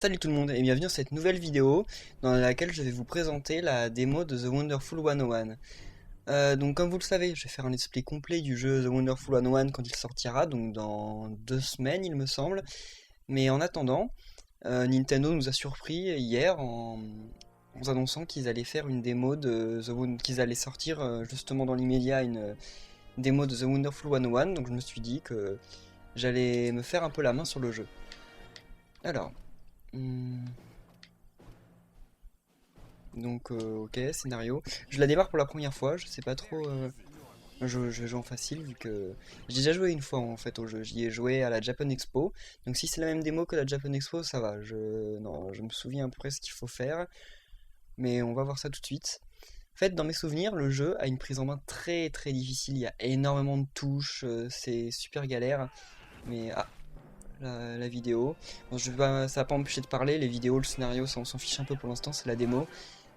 Salut tout le monde et bienvenue dans cette nouvelle vidéo dans laquelle je vais vous présenter la démo de The Wonderful 101. Donc comme vous le savez, je vais faire un let's play complet du jeu The Wonderful 101 quand il sortira, donc dans 2 semaines il me semble. Mais en attendant, Nintendo nous a surpris hier en nous annonçant qu'ils allaient faire une démo de qu'ils allaient sortir justement dans l'immédiat une démo de The Wonderful 101, donc je me suis dit que j'allais me faire un peu la main sur le jeu. Alors... hmm, Donc, ok, scénario. Je la démarre pour la première fois, je sais pas trop. Je vais jouer en facile vu que j'ai déjà joué une fois en fait au jeu. J'y ai joué à la Japan Expo. Donc, si c'est la même démo que la Japan Expo, ça va. Non, je me souviens à peu près ce qu'il faut faire. Mais on va voir ça tout de suite. En fait, dans mes souvenirs, le jeu a une prise en main très très difficile. Il y a énormément de touches, c'est super galère. Mais ah, la vidéo. Bon, ça va pas m'empêcher de parler. Les vidéos, le scénario, ça on s'en fiche un peu pour l'instant, c'est la démo.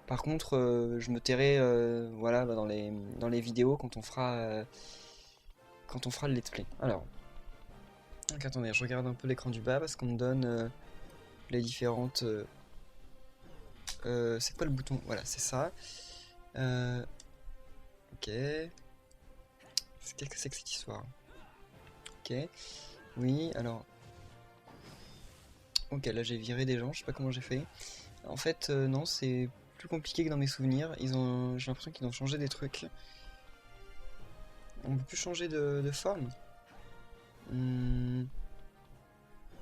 Par contre, je me tairai voilà, dans les vidéos quand on fera le let's play. Alors, donc, attendez, je regarde un peu l'écran du bas parce qu'on me donne les différentes... c'est quoi le bouton? Voilà, c'est ça. Ok. Qu'est-ce que c'est que cette histoire? Ok. Oui, alors... Ok, là j'ai viré des gens, je sais pas comment j'ai fait. En fait, non, c'est plus compliqué que dans mes souvenirs. J'ai l'impression qu'ils ont changé des trucs. On peut plus changer de forme.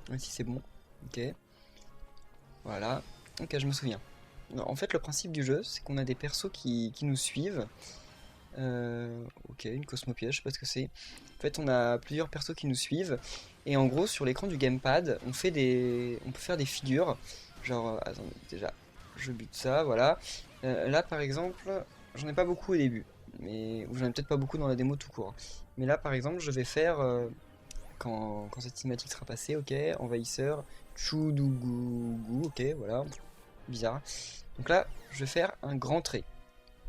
Ouais, si c'est bon. Ok. Voilà. Ok, je me souviens. En fait, le principe du jeu, c'est qu'on a des persos qui nous suivent. Ok, une Cosmopiège, je sais pas ce que c'est. En fait, on a plusieurs persos qui nous suivent. Et en gros, sur l'écran du gamepad, on peut faire des figures. Genre, attendez, déjà, je bute ça, voilà. Là, par exemple, j'en ai pas beaucoup au début. Ou j'en ai peut-être pas beaucoup dans la démo tout court. Mais là, par exemple, je vais faire... quand cette cinématique sera passée, ok, envahisseur, Choudougou, ok, voilà, bizarre. Donc là, je vais faire un grand trait.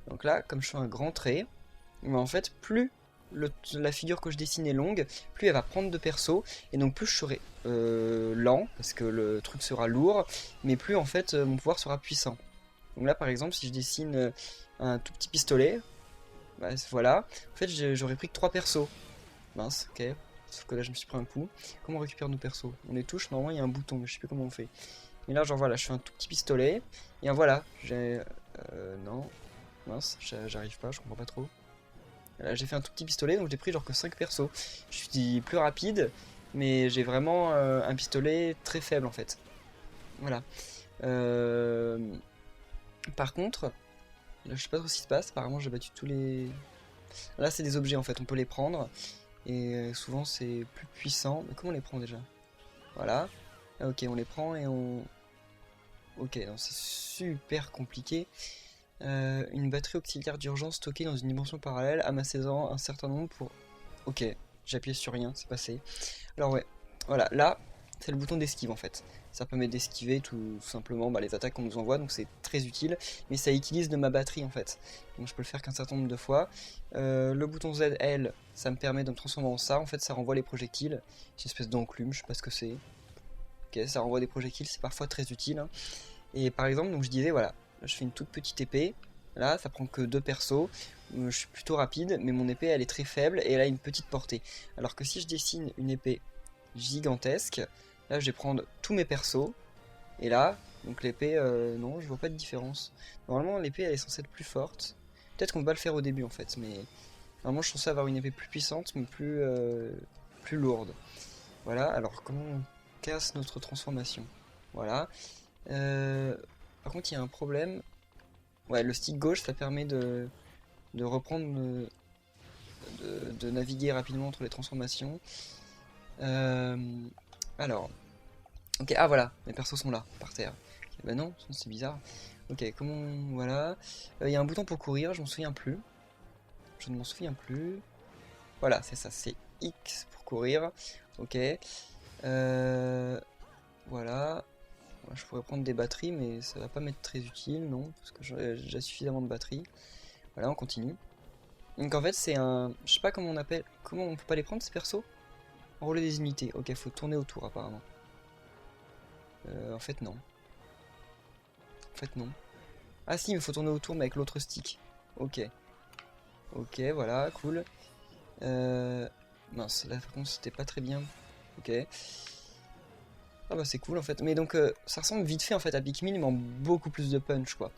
Donc là, comme je fais un grand trait, mais en fait, plus la figure que je dessine est longue, plus elle va prendre de perso, et donc plus je serai lent, parce que le truc sera lourd, mais plus en fait mon pouvoir sera puissant. Donc là, par exemple, si je dessine un tout petit pistolet, bah, voilà, en fait j'aurais pris que 3 persos. Mince, ok. Sauf que là, je me suis pris un coup. Comment on récupère nos persos? On les touche, normalement, il y a un bouton, mais je sais plus comment on fait. Mais là, genre voilà, je fais un tout petit pistolet. Et voilà, j'ai... non. Mince, j'arrive pas, je comprends pas trop. Là, j'ai fait un tout petit pistolet, donc j'ai pris genre que 5 persos. Je suis plus rapide, mais j'ai vraiment un pistolet très faible, en fait. Voilà. Euh, Par contre, là, je sais pas trop ce qui se passe. Apparemment, j'ai battu tous les... Là, c'est des objets, en fait, on peut les prendre. Et souvent c'est plus puissant. Mais comment on les prend déjà? Voilà. Ah, ok, on les prend et on... Ok, non, c'est super compliqué. Une batterie auxiliaire d'urgence stockée dans une dimension parallèle, amassez-en un certain nombre pour... Ok, j'ai appuyé sur rien, c'est passé. Alors ouais, voilà, là, c'est le bouton d'esquive en fait. Ça permet d'esquiver tout simplement les attaques qu'on nous envoie, donc c'est très utile. Mais ça utilise de ma batterie en fait. Donc je peux le faire qu'un certain nombre de fois. Le bouton ZL, ça me permet de me transformer en ça. En fait, ça renvoie les projectiles. C'est une espèce d'enclume, je sais pas ce que c'est. Ok, ça renvoie des projectiles, c'est parfois très utile, hein. Et par exemple, donc je disais, voilà, je fais une toute petite épée. Là, ça prend que 2 persos. Je suis plutôt rapide, mais mon épée, elle est très faible et elle a une petite portée. Alors que si je dessine une épée gigantesque, là, je vais prendre tous mes persos. Et là, donc l'épée, non, je vois pas de différence. Normalement, l'épée, elle est censée être plus forte. Peut-être qu'on va le faire au début, en fait, mais normalement, je suis censé avoir une épée plus puissante, mais plus lourde. Voilà, alors comment on casse notre transformation? Voilà. Euh, Par contre, il y a un problème. Ouais, le stick gauche, ça permet de reprendre, de naviguer rapidement entre les transformations. Euh, alors, ok, ah voilà, mes persos sont là, par terre. Ok, bah non, c'est bizarre. Ok, comment, voilà. Il y a un bouton pour courir, je m'en souviens plus. Je ne m'en souviens plus. Voilà, c'est ça, c'est X pour courir. Ok. Euh, voilà. Je pourrais prendre des batteries, mais ça va pas m'être très utile, non, parce que j'ai déjà suffisamment de batteries. Voilà, on continue. Donc en fait, c'est un... Je sais pas comment on appelle... Comment on peut pas les prendre, ces persos? Enrôler des unités. Ok, faut tourner autour, apparemment. En fait non. En fait non. Ah si, il me faut tourner autour mais avec l'autre stick. Ok. Ok, voilà, cool. Mince, là par contre c'était pas très bien. Ok. Ah bah c'est cool en fait. Mais donc ça ressemble vite fait en fait à Pikmin mais en beaucoup plus de punch quoi.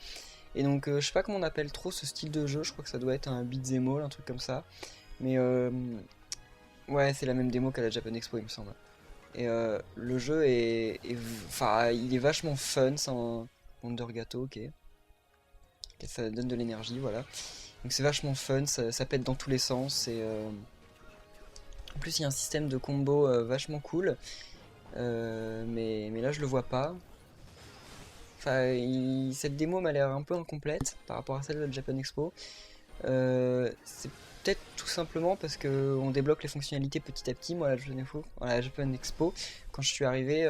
Et donc je sais pas comment on appelle trop ce style de jeu, je crois que ça doit être un beat'em all, un truc comme ça. Mais ouais, c'est la même démo qu'à la Japan Expo il me semble. Et le jeu enfin, il est vachement fun, c'est un Wonder Gâteau, ok. Ok, ça donne de l'énergie, voilà. Donc c'est vachement fun, ça pète dans tous les sens. Et en plus il y a un système de combo vachement cool. Mais là je le vois pas. Enfin, cette démo m'a l'air un peu incomplète par rapport à celle de la Japan Expo. C'est peut-être tout simplement parce que on débloque les fonctionnalités petit à petit. Moi, à la Japan Expo, quand je suis arrivé,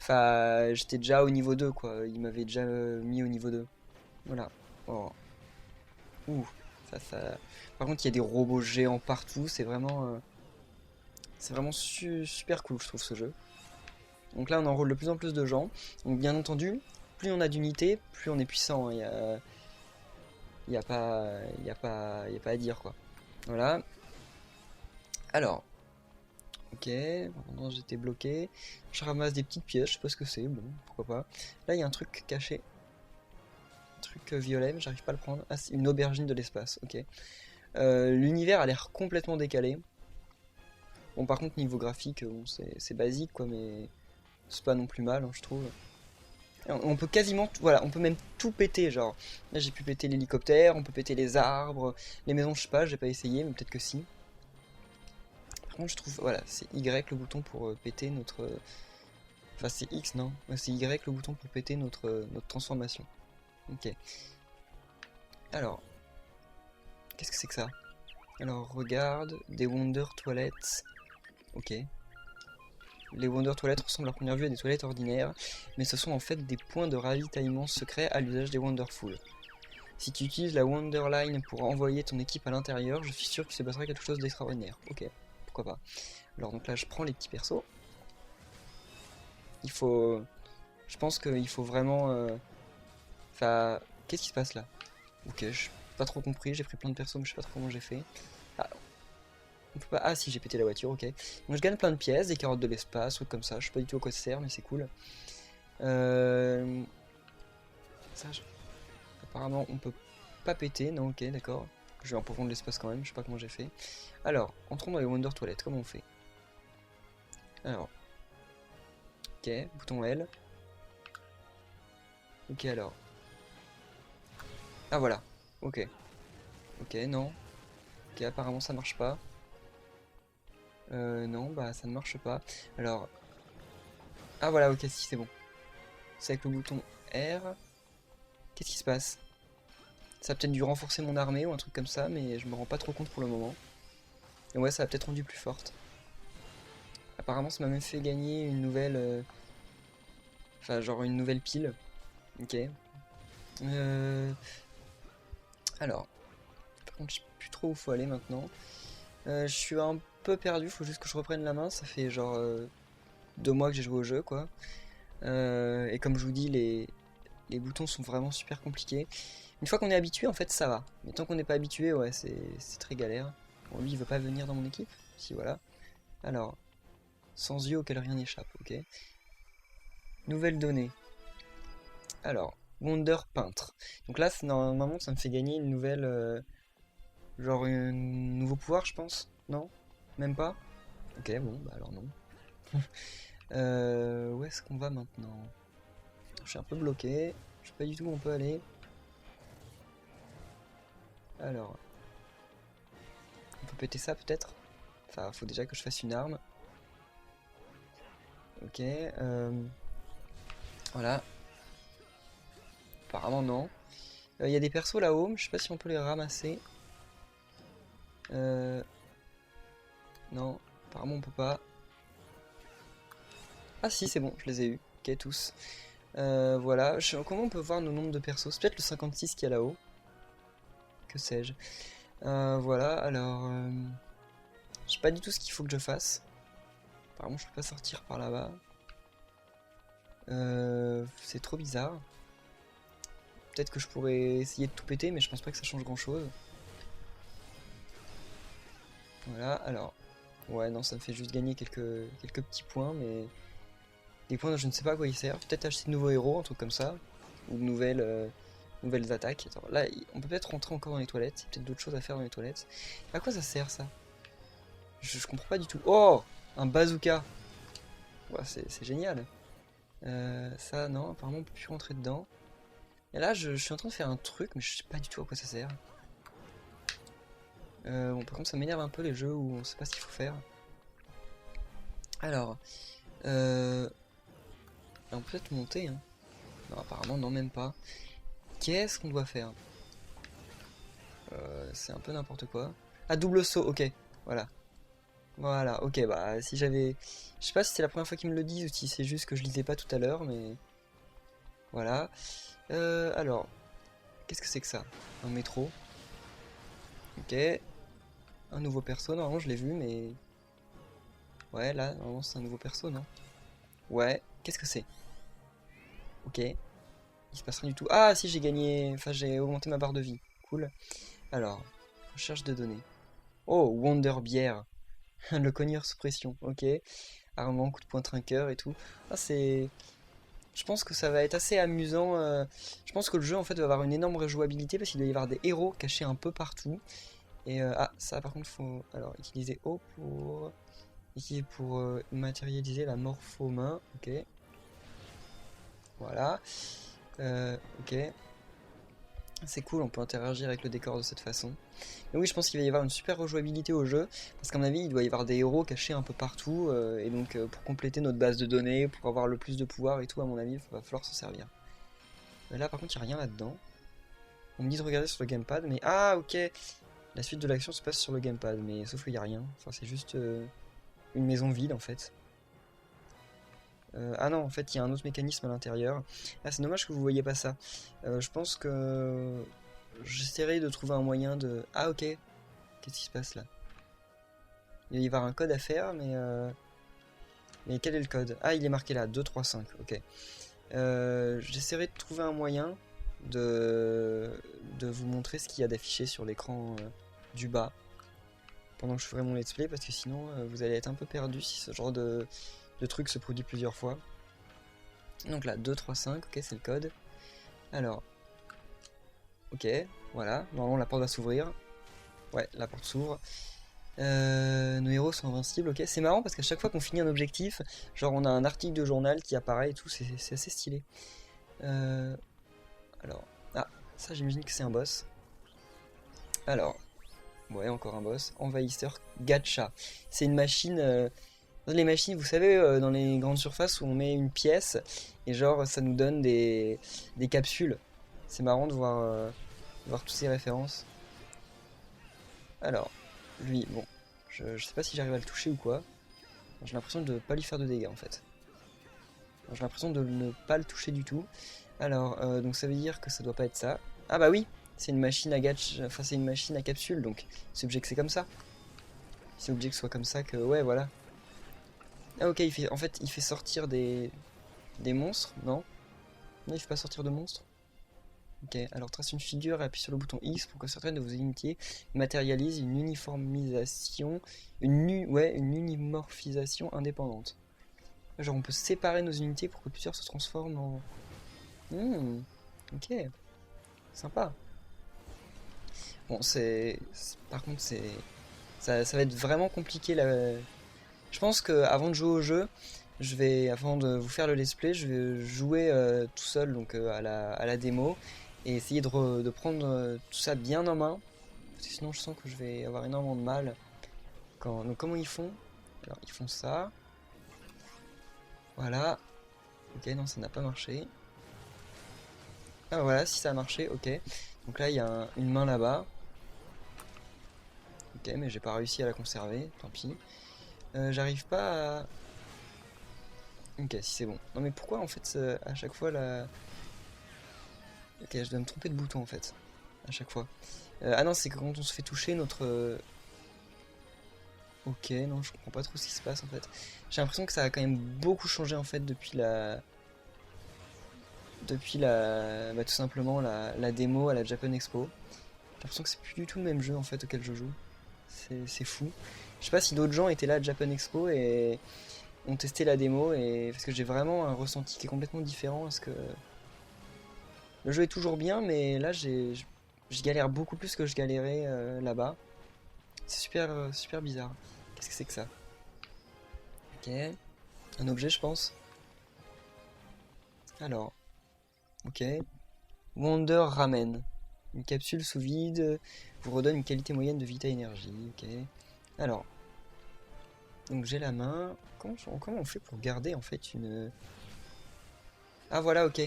enfin, j'étais déjà au niveau 2, quoi. Il m'avait déjà mis au niveau 2. Voilà. Oh. Ouh. Ça. Par contre, il y a des robots géants partout. C'est vraiment super cool, je trouve, ce jeu. Donc là, on enrôle de plus en plus de gens. Donc, bien entendu, plus on a d'unités, plus on est puissant, hein. Il y a pas à dire, quoi. Voilà. Alors, ok, maintenant j'étais bloqué. Je ramasse des petites pièces, je sais pas ce que c'est, bon, pourquoi pas. Là, il y a un truc caché. Un truc violet, mais j'arrive pas à le prendre. Ah, c'est une aubergine de l'espace, ok. L'univers a l'air complètement décalé. Bon, par contre, niveau graphique, bon, c'est basique, quoi, mais c'est pas non plus mal, hein, je trouve. Et on peut quasiment, voilà, on peut même tout péter, genre. Là, j'ai pu péter l'hélicoptère, on peut péter les arbres, les maisons, je sais pas, j'ai pas essayé, mais peut-être que si. Par contre, je trouve, voilà, c'est Y le bouton pour péter notre. Enfin, c'est X, non? Ouais, c'est Y le bouton pour péter notre transformation. Ok. Alors, qu'est-ce que c'est que ça? Alors, regarde, des Wonder Toilettes. Ok. Les Wonder Toilettes ressemblent à première vue à des toilettes ordinaires, mais ce sont en fait des points de ravitaillement secrets à l'usage des Wonderful. Si tu utilises la Wonderline pour envoyer ton équipe à l'intérieur, je suis sûr qu'il se passera quelque chose d'extraordinaire. Ok, pourquoi pas. Alors donc là, je prends les petits persos. Il faut... Je pense qu'il faut vraiment... Enfin... Qu'est-ce qui se passe là? Ok, je pas trop compris, j'ai pris plein de persos, mais je sais pas trop comment j'ai fait. Ah, on peut pas... Ah si, j'ai pété la voiture, ok. Donc je gagne plein de pièces, des carottes de l'espace, trucs comme ça, je sais pas du tout à quoi ça sert, mais c'est cool. Ça, apparemment, on peut pas péter, non, ok, d'accord. Je vais en profondre l'espace quand même, je sais pas comment j'ai fait. Alors, entrons dans les Wonder Toilettes, comment on fait? Alors, ok, bouton L. Ok, alors. Ah voilà, ok. Ok, non. Ok, apparemment ça marche pas. Non, bah ça ne marche pas. Alors, ah voilà, ok, si c'est bon. C'est avec le bouton R. Qu'est-ce qui se passe? Ça a peut-être dû renforcer mon armée ou un truc comme ça, mais je me rends pas trop compte pour le moment. Et ouais, ça a peut-être rendu plus forte. Apparemment, ça m'a même fait gagner une nouvelle... Enfin, genre une nouvelle pile. Ok. Alors, par contre, je sais plus trop où faut aller maintenant. Je suis un peu perdu, faut juste que je reprenne la main. Ça fait genre 2 mois que j'ai joué au jeu, quoi. Et comme je vous dis, les boutons sont vraiment super compliqués. Une fois qu'on est habitué, en fait, ça va. Mais tant qu'on n'est pas habitué, ouais, c'est très galère. Bon, lui, il veut pas venir dans mon équipe. Si, voilà. Alors, sans yeux auquel rien n'échappe, ok. Nouvelle donnée. Alors, Wonder Peintre. Donc là, normalement, ça me fait gagner une nouvelle... genre un nouveau pouvoir, je pense. Non? Même pas? Ok, bon, bah alors non. Où est-ce qu'on va maintenant? Je suis un peu bloqué. Je sais pas du tout où on peut aller. Alors, on peut péter ça peut-être? Enfin, faut déjà que je fasse une arme. Ok, voilà. Apparemment non. Il y a des persos là-haut, je sais pas si on peut les ramasser. Non, apparemment on peut pas. Ah si, c'est bon, je les ai eus. Ok, tous. Voilà, comment on peut voir nos nombres de persos? C'est peut-être le 56 qui est là-haut. Que sais-je. Voilà, alors... je sais pas du tout ce qu'il faut que je fasse. Apparemment je peux pas sortir par là-bas. C'est trop bizarre. Peut-être que je pourrais essayer de tout péter, mais je pense pas que ça change grand chose. Voilà, alors. Ouais, non, ça me fait juste gagner quelques petits points, mais. Des points dont je ne sais pas à quoi ils servent. Peut-être acheter de nouveaux héros, un truc comme ça. Ou de nouvelles attaques. Attends, là, on peut peut-être rentrer encore dans les toilettes. Il y a peut-être d'autres choses à faire dans les toilettes. À quoi ça sert ça? Je comprends pas du tout. Oh! Un bazooka! Ouais, c'est génial. Ça, non, apparemment on peut plus rentrer dedans. Et là, je suis en train de faire un truc, mais je sais pas du tout à quoi ça sert. Bon, par contre, ça m'énerve un peu les jeux où on sait pas ce qu'il faut faire. Alors, on peut peut-être monter, hein. Non, apparemment, non, même pas. Qu'est-ce qu'on doit faire? C'est un peu n'importe quoi. Ah, double saut, ok, voilà. Voilà, ok, bah si j'avais... Je sais pas si c'est la première fois qu'ils me le disent ou si c'est juste que je lisais pas tout à l'heure, mais... Voilà. Alors, qu'est-ce que c'est que ça? Un métro. Ok. Un nouveau perso, normalement je l'ai vu, mais... Ouais, là, normalement c'est un nouveau perso, non? Ouais, qu'est-ce que c'est? Ok. Il se passe rien du tout. Ah, si, j'ai gagné... Enfin, j'ai augmenté ma barre de vie. Cool. Alors, recherche de données. Oh, Wonder Bière. Le cogneur sous pression, ok. Armement, coup de poing trinqueur et tout. Ah, c'est... Je pense que ça va être assez amusant. Je pense que le jeu, en fait, va avoir une énorme rejouabilité parce qu'il doit y avoir des héros cachés un peu partout. Et ah, ça, par contre, faut... Alors, utiliser O pour... Ici, pour matérialiser la morpho-main, ok. Voilà. Ok. C'est cool, on peut interagir avec le décor de cette façon. Mais oui, je pense qu'il va y avoir une super rejouabilité au jeu, parce qu'à mon avis, il doit y avoir des héros cachés un peu partout, et donc pour compléter notre base de données, pour avoir le plus de pouvoir et tout, à mon avis, il va falloir s'en servir. Mais là, par contre, il n'y a rien là-dedans. On me dit de regarder sur le gamepad, mais... Ah, ok. La suite de l'action se passe sur le gamepad, mais sauf qu'il n'y a rien. Enfin, c'est juste une maison vide, en fait. Ah non, en fait, il y a un autre mécanisme à l'intérieur. Ah, c'est dommage que vous voyez pas ça. Je pense que j'essaierai de trouver un moyen de... Ah, ok. Qu'est-ce qui se passe là? Il va y avoir un code à faire, mais quel est le code? Ah, il est marqué là, 2, 3, 5. Ok. J'essaierai de trouver un moyen de vous montrer ce qu'il y a d'affiché sur l'écran du bas pendant que je ferai mon let's play, parce que sinon vous allez être un peu perdu si ce genre de truc se produit plusieurs fois. Donc là, 2, 3, 5, ok, c'est le code. Alors, ok, voilà, normalement la porte va s'ouvrir. Ouais, la porte s'ouvre. Nos héros sont invincibles, ok. C'est marrant parce qu'à chaque fois qu'on finit un objectif, genre on a un article de journal qui apparaît et tout, c'est assez stylé. Alors, ah, ça j'imagine que c'est un boss. Alors, ouais, encore un boss. Envahisseur Gacha. C'est une machine... Dans les machines, vous savez, dans les grandes surfaces où on met une pièce et genre ça nous donne des capsules. C'est marrant de voir toutes ces références. Alors, lui, bon, je sais pas si j'arrive à le toucher ou quoi. J'ai l'impression de ne pas lui faire de dégâts en fait. J'ai l'impression de ne pas le toucher du tout. Alors, donc ça veut dire que ça doit pas être ça. Ah bah oui, c'est une machine à gâche, enfin c'est une machine à capsule, donc c'est obligé que c'est comme ça. C'est obligé que ce soit comme ça que, ouais, voilà. Ah ok, en fait, il fait sortir des monstres, non? Non, il fait pas sortir de monstres. Ok, alors trace une figure et appuie sur le bouton X pour que certaines de vos unités matérialisent une uniformisation, une unimorphisation indépendante. Genre on peut séparer nos unités pour que plusieurs se transforment en... Ok, sympa. Bon, par contre, ça va être vraiment compliqué là. Je pense que avant de jouer au jeu, avant de vous faire le let's play, je vais jouer tout seul donc à la démo et essayer de prendre tout ça bien en main. Parce que sinon, je sens que je vais avoir énormément de mal. Donc, comment ils font? Alors, ils font ça. Voilà. Ok, non, ça n'a pas marché. Ah, voilà, si ça a marché, ok. Donc là, il y a une main là-bas. Ok, mais j'ai pas réussi à la conserver, tant pis. J'arrive pas à... Ok, si c'est bon. Non mais pourquoi en fait à chaque fois la... Ok, je dois me tromper de bouton en fait. À chaque fois. Ah non, c'est que quand on se fait toucher, notre... Ok, non, je comprends pas trop ce qui se passe en fait. J'ai l'impression que ça a quand même beaucoup changé en fait depuis depuis tout simplement la démo à la Japan Expo. J'ai l'impression que c'est plus du tout le même jeu en fait auquel je joue. C'est fou. Je sais pas si d'autres gens étaient là à Japan Expo et ont testé la démo, et parce que j'ai vraiment un ressenti qui est complètement différent. Parce que le jeu est toujours bien, mais là je galère beaucoup plus que je galérais là-bas. C'est super bizarre. Qu'est-ce que c'est que ça? Ok. Un objet, je pense. Alors, ok. Wonder Ramen. Une capsule sous vide vous redonne une qualité moyenne de Vita Énergie. Ok. Alors, donc j'ai la main. Comment on fait pour garder en fait une... Ah voilà, ok.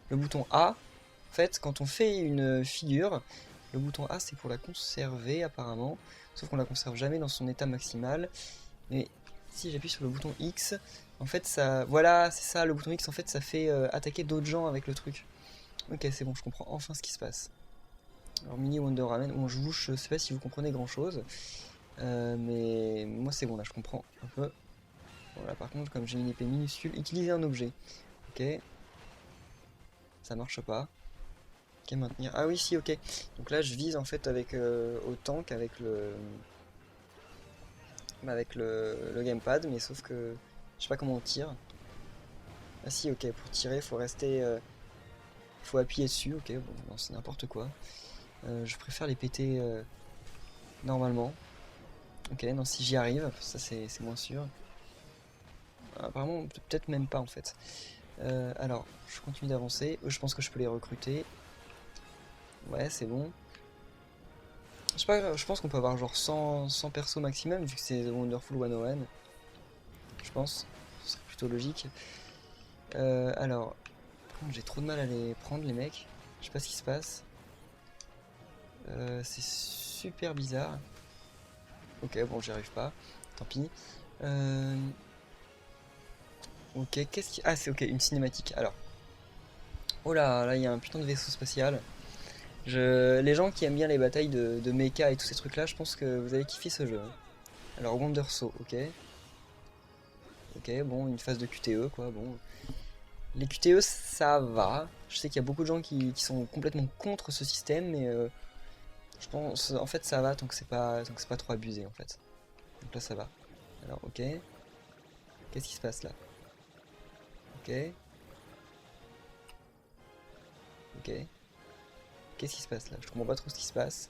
Le bouton A, en fait, quand on fait une figure, le bouton A c'est pour la conserver apparemment. Sauf qu'on la conserve jamais dans son état maximal. Mais si j'appuie sur le bouton X, en fait ça... Voilà, c'est ça, le bouton X en fait ça fait attaquer d'autres gens avec le truc. Ok, c'est bon, je comprends enfin ce qui se passe. Alors mini Wonder Ramen, bon je sais pas si vous comprenez grand chose. Mais moi c'est bon, là je comprends un peu. Voilà, par contre comme j'ai une épée minuscule, utiliser un objet. Ok. Ça marche pas. Ok, maintenir. Ah oui, si, ok. Donc là je vise en fait avec autant qu'avec le gamepad, mais sauf que je sais pas comment on tire. Ah si, ok, pour tirer faut rester... faut appuyer dessus, ok, bon, non, c'est n'importe quoi. Je préfère les péter normalement. Ok, non, si j'y arrive, ça c'est moins sûr. Apparemment, peut-être même pas en fait. Alors, je continue d'avancer. Je pense que je peux les recruter. Ouais, c'est bon. Je sais pas, je pense qu'on peut avoir genre 100 persos maximum, vu que c'est The Wonderful 101. Je pense. Ce serait plutôt logique. Alors, par contre, j'ai trop de mal à les prendre, les mecs. Je sais pas ce qui se passe. C'est super bizarre. Ok, bon, j'y arrive pas. Tant pis. Ok, qu'est-ce qui... Ah, c'est ok, une cinématique. Alors. Oh là, là, il y a un putain de vaisseau spatial. Les gens qui aiment bien les batailles de mecha et tous ces trucs-là, je pense que vous allez kiffer ce jeu, hein. Alors, Wondersaw, ok. Ok, bon, une phase de QTE, quoi, bon. Les QTE, ça va. Je sais qu'il y a beaucoup de gens qui sont complètement contre ce système, mais je pense, en fait, ça va tant que c'est pas trop abusé, en fait. Donc là, ça va. Alors, ok. Qu'est-ce qui se passe là? Ok. Ok. Qu'est-ce qui se passe là? Je comprends pas trop ce qui se passe.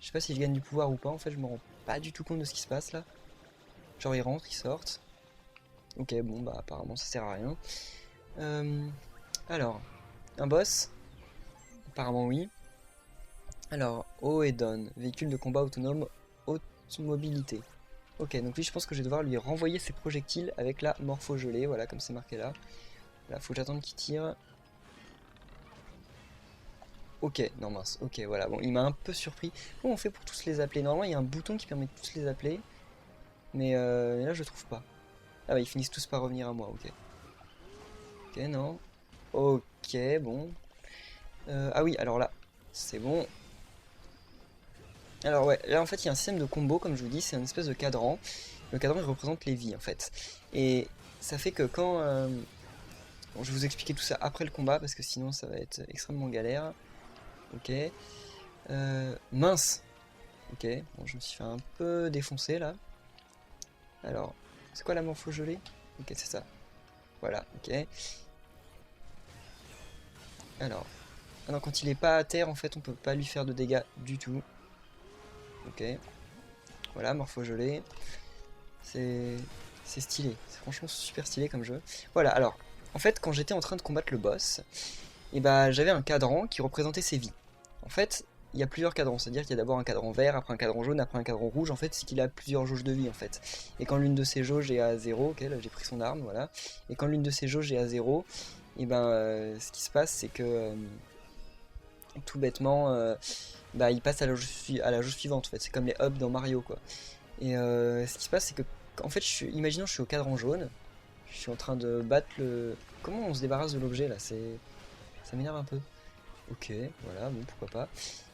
Je sais pas si je gagne du pouvoir ou pas, en fait, je me rends pas du tout compte de ce qui se passe là. Genre, ils rentrent, ils sortent. Ok, bon, bah, apparemment, ça sert à rien. Alors, un boss? Apparemment, oui. Alors, haut et down, véhicule de combat autonome, haute mobilité. Ok, donc lui, je pense que je vais devoir lui renvoyer ses projectiles avec la morpho-gelée, voilà, comme c'est marqué là. Là, faut que j'attende qu'il tire. Ok, non mince, ok, voilà, bon, il m'a un peu surpris. Comment on fait pour tous les appeler? Normalement, il y a un bouton qui permet de tous les appeler, mais là, je le trouve pas. Ah bah, ils finissent tous par revenir à moi, ok. Ok, non. Ok, bon. Ah oui, alors là, c'est bon. Alors ouais, là en fait il y a un système de combo, comme je vous dis, c'est un espèce de cadran. Le cadran il représente les vies en fait. Et ça fait que quand... Bon, je vais vous expliquer tout ça après le combat parce que sinon ça va être extrêmement galère. Ok. Mince. Ok, bon je me suis fait un peu défoncer là. Alors, c'est quoi la morpho gelée? Ok, c'est ça. Voilà, ok. Alors, ah non, quand il est pas à terre en fait on peut pas lui faire de dégâts du tout. Ok. Voilà, morpho gelée. C'est stylé, c'est franchement super stylé comme jeu. Voilà, alors, en fait, quand j'étais en train de combattre le boss, et bah, j'avais un cadran qui représentait ses vies. En fait, il y a plusieurs cadrans, c'est-à-dire qu'il y a d'abord un cadran vert, après un cadran jaune, après un cadran rouge, en fait, c'est qu'il a plusieurs jauges de vie, en fait. Et quand l'une de ces jauges est à 0, ok, là j'ai pris son arme, voilà, et quand l'une de ces jauges est à 0, et ben, ce qui se passe, c'est que, tout bêtement, bah, il passe à la jauge suivante, en fait, c'est comme les hubs dans Mario, quoi. Et ce qui se passe, c'est que, en fait, imaginons je suis au cadran jaune, je suis en train de battre le... Comment on se débarrasse de l'objet là? Ça m'énerve un peu. Ok, voilà, bon, pourquoi pas.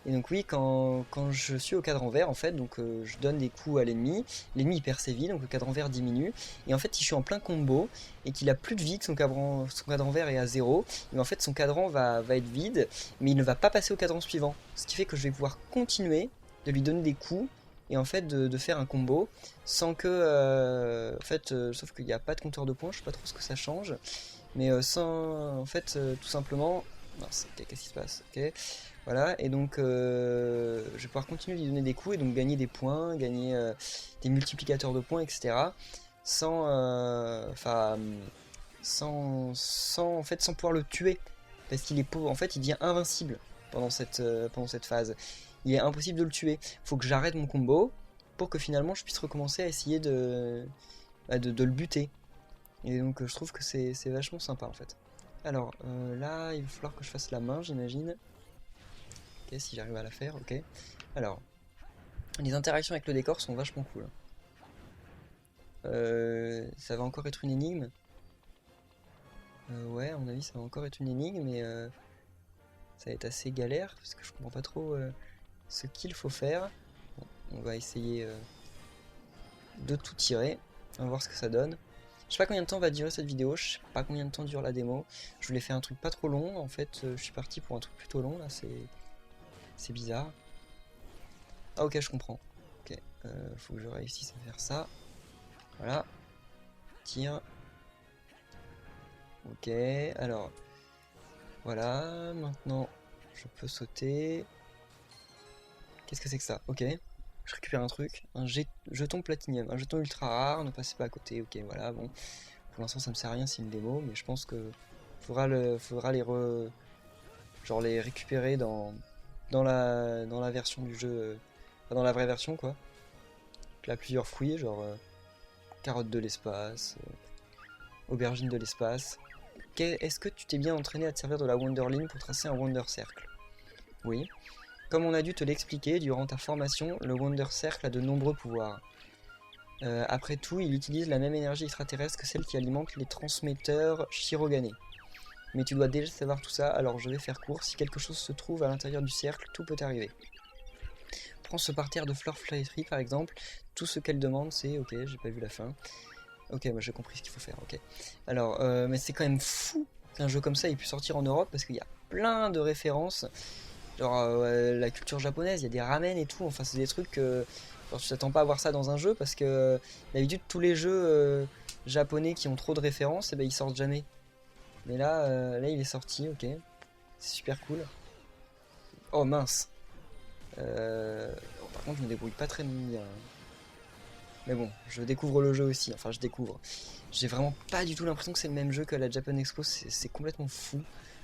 Et donc oui, quand je suis au cadran vert, en fait, donc je donne des coups à l'ennemi, l'ennemi il perd ses vies, donc le cadran vert diminue, et en fait, si je suis en plein combo, et qu'il a plus de vie, que son cadran vert est à zéro, et en fait, son cadran va être vide, mais il ne va pas passer au cadran suivant. Ce qui fait que je vais pouvoir continuer de lui donner des coups, et en fait, de faire un combo, sans que... en fait, sauf qu'il n'y a pas de compteur de points, je sais pas trop ce que ça change, mais sans... En fait, tout simplement... Non, qu'est-ce qui se passe? Ok. Voilà, et donc je vais pouvoir continuer de lui donner des coups et donc gagner des points, gagner des multiplicateurs de points, etc. Sans, enfin, en fait, sans pouvoir le tuer, parce qu'il est pauvre. En fait, il devient invincible pendant cette phase. Il est impossible de le tuer. Faut que j'arrête mon combo pour que finalement je puisse recommencer à essayer de le buter. Et donc je trouve que c'est vachement sympa en fait. Alors là, il va falloir que je fasse la main, j'imagine. Ok, si j'arrive à la faire, ok. Alors, les interactions avec le décor sont vachement cool. Ça va encore être une énigme. Ouais, à mon avis, ça va encore être une énigme, mais ça va être assez galère, parce que je comprends pas trop ce qu'il faut faire. Bon, on va essayer de tout tirer. On va voir ce que ça donne. Je sais pas combien de temps va durer cette vidéo, je sais pas combien de temps dure la démo. Je voulais faire un truc pas trop long, en fait, je suis parti pour un truc plutôt long, là, c'est bizarre. Ah ok, je comprends. Ok, faut que je réussisse à faire ça. Voilà. Tire. Ok, alors. Voilà, maintenant je peux sauter. Qu'est-ce que c'est que ça? Ok. Je récupère un truc. Un jeton platinium. Un jeton ultra rare, ne passez pas à côté. Ok, voilà, bon. Pour l'instant ça me sert à rien, c'est une démo, mais je pense que faudra genre les récupérer dans la version du jeu. Dans la vraie version quoi. Là plusieurs fruits, genre carotte de l'espace, aubergine de l'espace. Est-ce que tu t'es bien entraîné à te servir de la Wonderline pour tracer un Wonder Circle? Oui. Comme on a dû te l'expliquer durant ta formation, le Wonder Circle a de nombreux pouvoirs. Après tout, il utilise la même énergie extraterrestre que celle qui alimente les transmetteurs Shirogane. Mais tu dois déjà savoir tout ça, alors je vais faire court. Si quelque chose se trouve à l'intérieur du cercle, tout peut arriver. Prends ce parterre de Fleur Flytree par exemple. Tout ce qu'elle demande, c'est... Ok, j'ai pas vu la fin. Ok, moi j'ai compris ce qu'il faut faire, ok. Alors, mais c'est quand même fou qu'un jeu comme ça ait pu sortir en Europe parce qu'il y a plein de références. Genre la culture japonaise, il y a des ramen et tout, enfin c'est des trucs genre, tu t'attends pas à voir ça dans un jeu parce que d'habitude tous les jeux japonais qui ont trop de références, eh ben, ils sortent jamais. Mais là, là il est sorti, ok. C'est super cool. Oh mince. Bon, par contre je me débrouille pas très bien. Mais bon, je découvre le jeu aussi, enfin je découvre. J'ai vraiment pas du tout l'impression que c'est le même jeu que la Japan Expo, c'est complètement fou.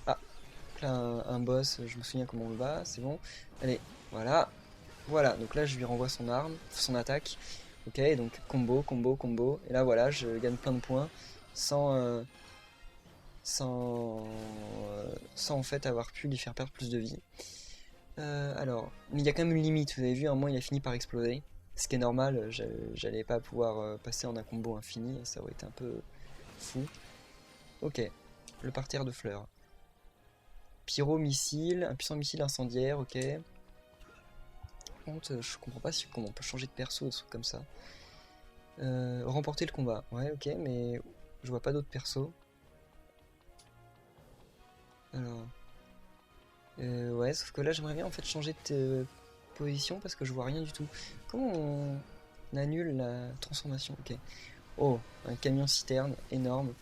Ah, là un boss, je me souviens comment on le bat, c'est bon. Allez, voilà. Voilà, donc là je lui renvoie son arme, son attaque. Ok, donc combo, combo, combo. Et là voilà, je gagne plein de points sans, sans en fait avoir pu lui faire perdre plus de vie. Alors, mais il y a quand même une limite, vous avez vu, à un moment il a fini par exploser. Ce qui est normal, j'allais pas pouvoir passer en un combo infini, ça aurait été un peu fou. Ok, le parterre de fleurs. Pyro-missile, un puissant missile incendiaire, ok. Par contre, je comprends pas comment on peut changer de perso, des trucs comme ça. Remporter le combat, ouais, ok, mais je vois pas d'autres persos. Alors, ouais, sauf que là j'aimerais bien en fait changer de position parce que je vois rien du tout. Comment on annule la transformation? Ok. Oh, un camion citerne énorme.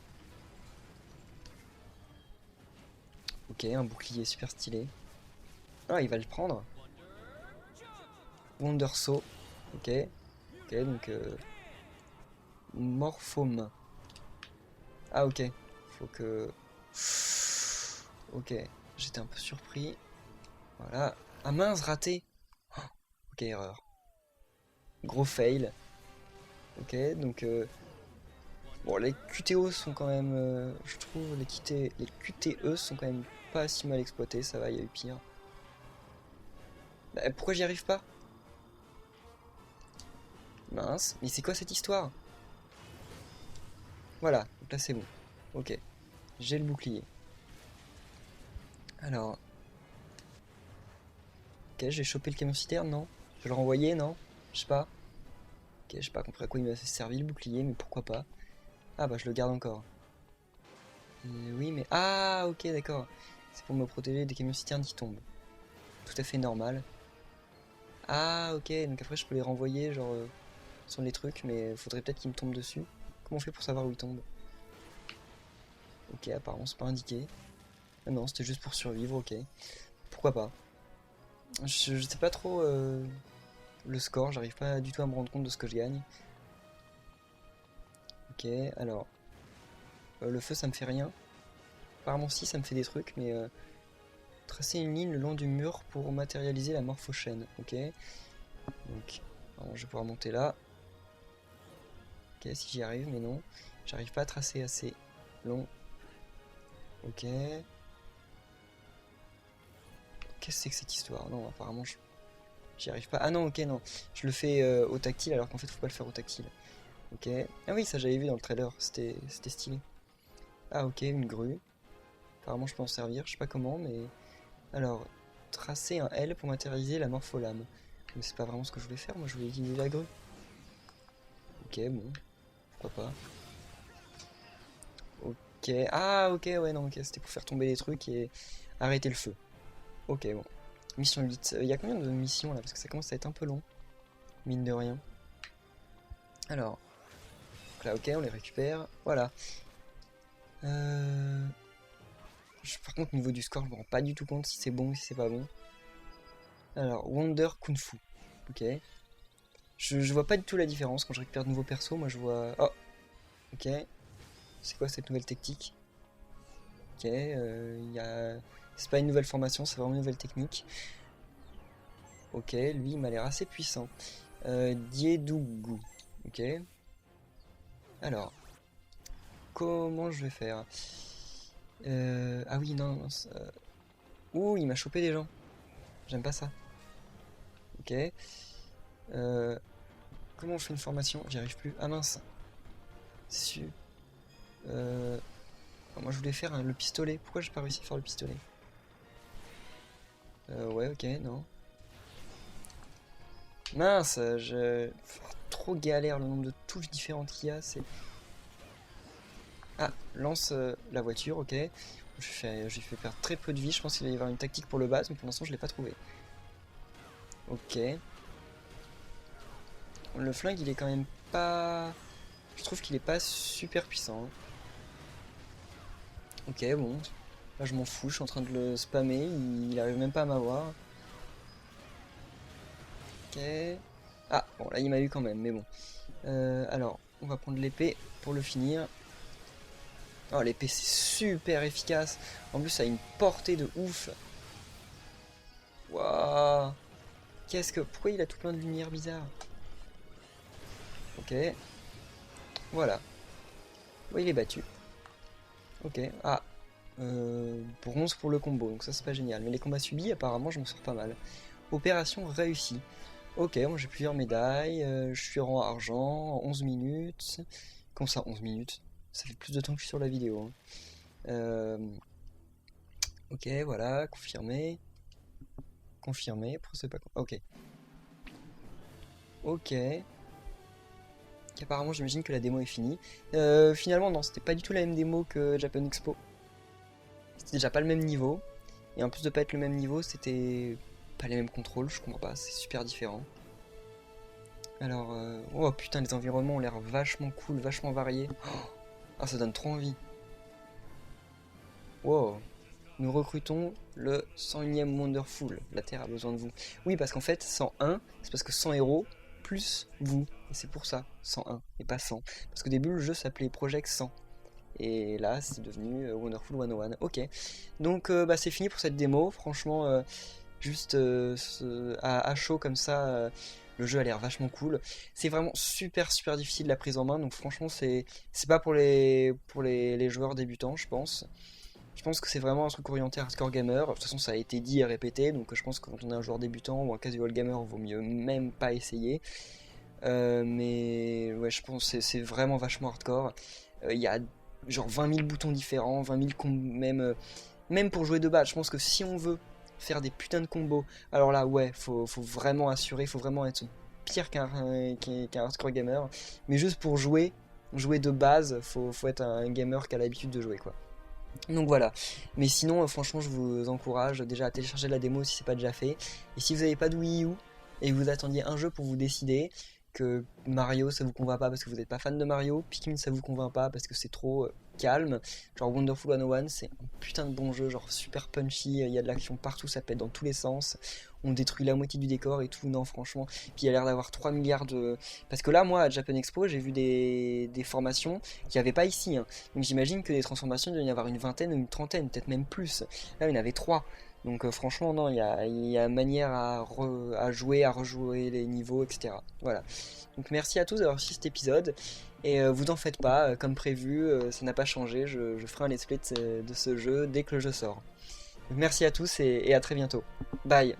Ok, un bouclier super stylé. Ah, il va le prendre. Wonder Saw. Ok. Ok, donc Morphome. Ah ok. Faut que... Ok, j'étais un peu surpris. Voilà. Ah mince, raté. Oh, ok, erreur. Gros fail. Ok, donc... bon, les QTO sont quand même... je trouve les QTE sont quand même pas si mal exploités. Ça va, il y a eu pire. Bah, pourquoi j'y arrive pas? Mince. Mais c'est quoi cette histoire? Voilà, donc là c'est bon. Ok, j'ai le bouclier. Alors, Ok, j'ai chopé le camion citerne, non? Je vais le renvoyer, non? Je sais pas. Ok, j'ai pas compris à quoi il m'a servi le bouclier, mais pourquoi pas. Ah bah je le garde encore. Oui, mais... Ah, ok, d'accord. C'est pour me protéger des camions citernes qui tombent. Tout à fait normal. Ah, ok, donc après je peux les renvoyer, genre, sur les trucs, mais faudrait peut-être qu'ils me tombent dessus. Comment on fait pour savoir où ils tombent? Ok, apparemment c'est pas indiqué. Ah non, c'était juste pour survivre, ok. Pourquoi pas. Je sais pas trop le score, j'arrive pas du tout à me rendre compte de ce que je gagne. Ok, alors... le feu ça me fait rien. Apparemment si, ça me fait des trucs, mais... tracer une ligne le long du mur pour matérialiser la morphochaîne, ok. Donc, alors, je vais pouvoir monter là. Ok, si j'y arrive, mais non. J'arrive pas à tracer assez long. Ok. Qu'est-ce que c'est que cette histoire? Non, apparemment, j'y arrive pas. Ah non, ok, non. Je le fais au tactile, alors qu'en fait, faut pas le faire au tactile. Ok. Ah oui, ça j'avais vu dans le trailer, c'était stylé. Ah ok, une grue. Apparemment, je peux en servir, je sais pas comment, mais... Alors, tracer un L pour matérialiser la morpholame. Mais c'est pas vraiment ce que je voulais faire, moi je voulais utiliser la grue. Ok, bon, pourquoi pas. Ok, ah ok, ouais, non, ok, c'était pour faire tomber les trucs et arrêter le feu. Ok, bon. Mission 8. Il y a combien de missions là? Parce que ça commence à être un peu long, mine de rien. Alors, là, ok, on les récupère. Voilà. Par contre, au niveau du score, je me rends pas du tout compte si c'est bon ou si c'est pas bon. Alors, Wonder Kung Fu. Ok. Je vois pas du tout la différence quand je récupère de nouveaux persos. Moi, je vois. Oh, ok. C'est quoi cette nouvelle technique? Ok, c'est pas une nouvelle formation, c'est vraiment une nouvelle technique. Ok, lui, il m'a l'air assez puissant. Diedougou. Ok. Alors, comment je vais faire? Ah oui, non, non, ouh, il m'a chopé des gens. J'aime pas ça. Ok. Euh, Comment on fait une formation? J'y arrive plus. Ah mince. C'est sûr. Moi je voulais faire le pistolet. Pourquoi j'ai pas réussi à faire le pistolet? Ouais, ok, non. Mince, trop galère le nombre de touches différentes qu'il y a. C'est... Ah, lance la voiture, ok. J'ai fait perdre très peu de vie. Je pense qu'il va y avoir une tactique pour le base, mais pour l'instant je l'ai pas trouvé. Ok. Le flingue il est quand même pas... Je trouve qu'il est pas super puissant, hein. Ok, bon. Là, je m'en fous, je suis en train de le spammer, il arrive même pas à m'avoir. Ok. Ah, bon, là, il m'a eu quand même, mais bon. Alors, on va prendre l'épée pour le finir. Oh, l'épée, c'est super efficace. En plus, ça a une portée de ouf. Waouh. Pourquoi il a tout plein de lumière bizarre? Ok. Voilà. Ouais, il est battu. Ok. Ah. Bronze pour le combo, donc ça, c'est pas génial. Mais les combats subis, apparemment, je m'en sors pas mal. Opération réussie. Ok, moi j'ai plusieurs médailles, je suis rang argent en 11 minutes. Comment ça, 11 minutes? Ça fait plus de temps que je suis sur la vidéo, hein. Euh, ok, voilà, confirmé. Confirmé, pourquoi c'est pas... Ok. Ok. Apparemment, j'imagine que la démo est finie. Finalement, non, c'était pas du tout la même démo que Japan Expo. C'était déjà pas le même niveau. Et en plus de pas être le même niveau, c'était pas les mêmes contrôles, je comprends pas, c'est super différent. Alors, oh putain, les environnements ont l'air vachement cool, vachement variés. Ah, ça donne trop envie. Wow. Nous recrutons le 101e Wonderful. La Terre a besoin de vous. Oui, parce qu'en fait, 101, c'est parce que 100 héros plus vous. Et c'est pour ça, 101 et pas 100. Parce qu'au début, le jeu s'appelait Project 100. Et là, c'est devenu Wonderful 101. Ok. Donc, bah, c'est fini pour cette démo. Franchement, juste à chaud comme ça, le jeu a l'air vachement cool. C'est vraiment super super difficile la prise en main. Donc, franchement, c'est pas pour les joueurs débutants, je pense. Je pense que c'est vraiment un truc orienté hardcore gamer. De toute façon, ça a été dit et répété, donc je pense que quand on est un joueur débutant ou un casual gamer, vaut mieux même pas essayer. Mais ouais, je pense que c'est vraiment vachement hardcore. Il y a genre 20 000 boutons différents, 20 000 même pour jouer de base. Je pense que si on veut faire des putains de combos. Alors là, ouais, faut vraiment assurer, faut vraiment être pire qu'un hardcore gamer. Mais juste pour jouer de base, faut être un gamer qui a l'habitude de jouer, quoi. Donc voilà, mais sinon franchement je vous encourage déjà à télécharger la démo si c'est pas déjà fait. Et si vous n'avez pas de Wii U et que vous attendiez un jeu pour vous décider, que Mario ça vous convainc pas parce que vous n'êtes pas fan de Mario, Pikmin ça vous convainc pas parce que c'est trop calme, genre Wonderful 101 c'est un putain de bon jeu, genre super punchy, il y a de l'action partout, ça pète dans tous les sens, on détruit la moitié du décor et tout, non franchement, puis il a l'air d'avoir 3 milliards de... Parce que là moi à Japan Expo j'ai vu des formations qu'il n'y avait pas ici, hein. Donc j'imagine que des transformations il doit y en avoir une vingtaine ou une trentaine, peut-être même plus, là il y en avait 3. Donc franchement non, il y a manière à jouer, à rejouer les niveaux, etc. Voilà. Donc merci à tous d'avoir suivi cet épisode. Et vous en faites pas, comme prévu, ça n'a pas changé, je ferai un let's play de ce jeu dès que le jeu sort. Donc merci à tous et à très bientôt. Bye.